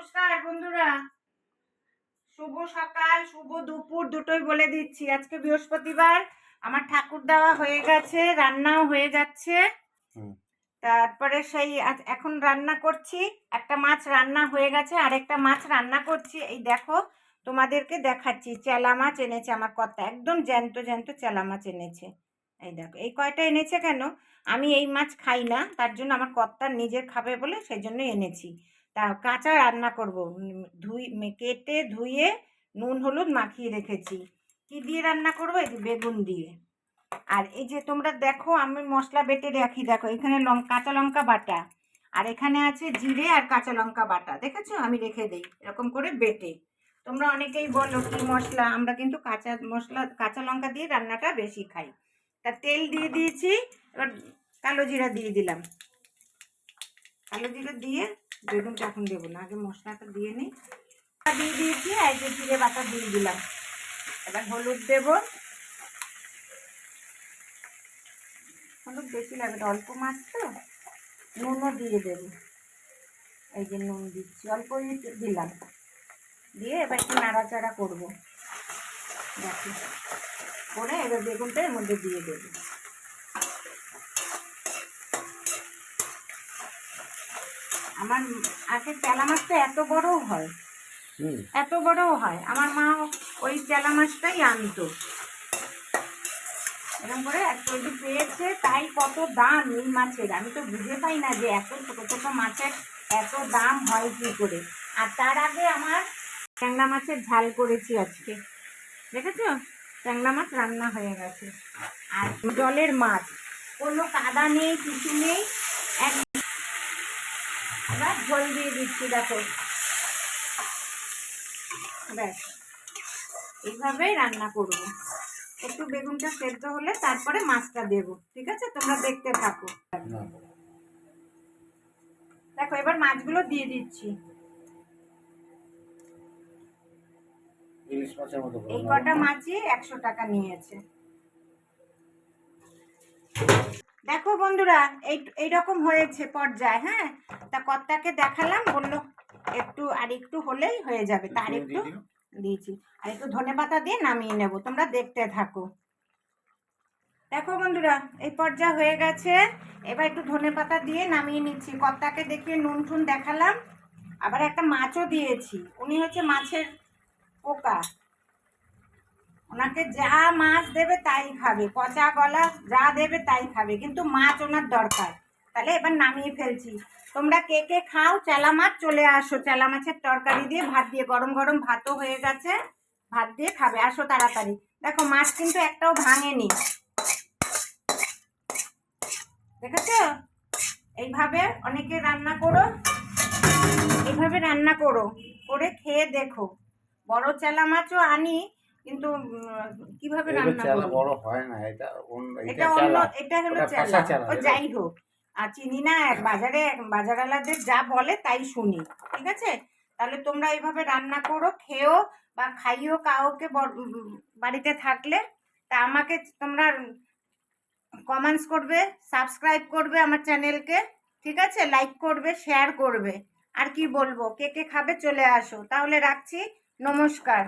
নমস্কার বন্ধুরা, শুভ সকাল শুভ দুপুর দুটোই বলে দিচ্ছি। আজকে বৃহস্পতিবার, আমার ঠাকুর দেওয়া হয়ে গেছে, রান্নাও হয়ে যাচ্ছে। তারপরে সেই এখন রান্না করছি, একটা মাছ রান্না হয়ে গেছে, আরেকটা মাছ রান্না করছি। এই দেখো, তোমাদেরকে দেখাচ্ছি। চেলা মাছ এনেছে আমার কর্তা, একদম জ্যান্ত জ্যান্ত চেলা মাছ এনেছে। এই দেখো, এই কয়টা এনেছে কেন, আমি এই মাছ খাই না, তার জন্য আমার কর্তা নিজের খাবে বলে সেই জন্য এনেছি। তা কাঁচা রান্না করব, কেটে ধুয়ে নুন হলুদ মাখিয়ে রেখেছি। কি দিয়ে রান্না করবো? এই যে বেগুন দিয়ে। আর এই যে তোমরা দেখো, আমি মশলা বেটে রাখি, দেখো এখানে কাঁচা লঙ্কা বাটা, আর এখানে আছে জিরে আর কাঁচা লঙ্কা বাটা, দেখেছো? আমি রেখে দিই এরকম করে বেটে। তোমরা অনেকেই বলো কি মশলা, আমরা কিন্তু কাঁচা মশলা কাঁচা লঙ্কা দিয়ে রান্নাটা বেশি খাই। তা তেল দিয়ে দিয়েছি, এবার কালো জিরা দিয়ে দিলাম। কালো জিরা দিয়ে বেগুনটা এখন দেবো না, আগে মশলাটা দিয়ে নিই। দিয়ে দিয়েছি, আর যে জিরে বাটা দিয়ে দিলাম। এবার হলুদ দেবো, হলুদ বেশি লাগবে, অল্প মাছ তো। নুনও দিয়ে দেবো, এই যে নুন দিচ্ছি, অল্পই দিলাম। দিয়ে এবার একটু নাড়াচাড়া করবো, দেখো করে এবার বেগুনটা এর মধ্যে দিয়ে দেবো। আমার আগে চেলা মাছটা এত বড়ও হয়, এত বড়ও হয়। আমার মা ওই চেলা মাছটাই আনতো, এরকম করে এক কেজি পেয়েছে, তাই কত দাম এই মাছের। আমি তো বুঝে পাই না যে এত ছোটো ছোটো মাছের এত দাম হয় কী করে। আর তার আগে আমার ট্যাংরা মাছের ঝাল করেছি আজকে, দেখেছো? ট্যাংরা মাছ রান্না হয়ে গেছে। আর জলের মাছ, কোনো কাদা নেই, কিছু নেই, এবার ঝোল দিয়ে দিচ্ছি, দেখো ব্যাস। এইভাবেই রান্না করব। একটু বেগুনটা সেদ্ধ হলে তারপরে মাছটা দেব, ঠিক আছে? তোমরা দেখতে থাকো। দেখো এবার মাছগুলো দিয়ে দিচ্ছি। এই কটা মাছই 100 টাকা নিয়েছে। দেখো বন্ধুরা, এইরকম হয়েছে পর্যায়ে। হ্যাঁ, তা কর্তাকে দেখালাম, বললো আর একটু হলেই হয়ে যাবে। তার একটু দিয়েছি, আর একটু ধনেপাতা দিয়ে নামিয়ে নেব। তোমরা দেখতে থাকো। দেখো বন্ধুরা, এই পর্যায়ে হয়ে গেছে। এবার একটু ধনেপাতা দিয়ে নামিয়ে নিচ্ছি। কর্তাকে দেখিয়ে নুন টুন দেখালাম, আবার একটা মাছও দিয়েছি। উনি হচ্ছে মাছের পোকা, ওনাকে যা মাছ দেবে তাই খাবে, পচা গলা যা দেবে তাই খাবে, কিন্তু মাছ ওনার দরকার। তাহলে এবার নামিয়ে ফেলছি। তোমরা কে কে খাও চেলা মাছ, চলে আসো। চেলা মাছের তরকারি দিয়ে ভাত দিয়ে, গরম গরম ভাতও হয়ে গেছে, ভাত দিয়ে খাবে, আসো তাড়াতাড়ি। দেখো মাছ কিন্তু একটাও ভাঙেনি, দেখেছো? এইভাবে অনেকে রান্না করো, এইভাবে রান্না করো, করে খেয়ে দেখো। বড় চেলা মাছও আনি, কিন্তু কিভাবে রান্না করব, বড় হয় না। এটা এটা অন্য, এটা হলো চেলা। ও যাই হোক, আর চিনি না, বাজারওয়ালাদের যা বলে তাই শুনি, ঠিক আছে? তাহলে তোমরা এইভাবে রান্না করো, খেও বা খাইও কাউকে বাড়িতে থাকলে। তা আমাকে তোমরা কমেন্টস করবে, সাবস্ক্রাইব করবে আমার চ্যানেলকে, ঠিক আছে? লাইক করবে, শেয়ার করবে। আর কি বলবো, কে কে খাবে চলে আসো। তাহলে রাখছি, নমস্কার।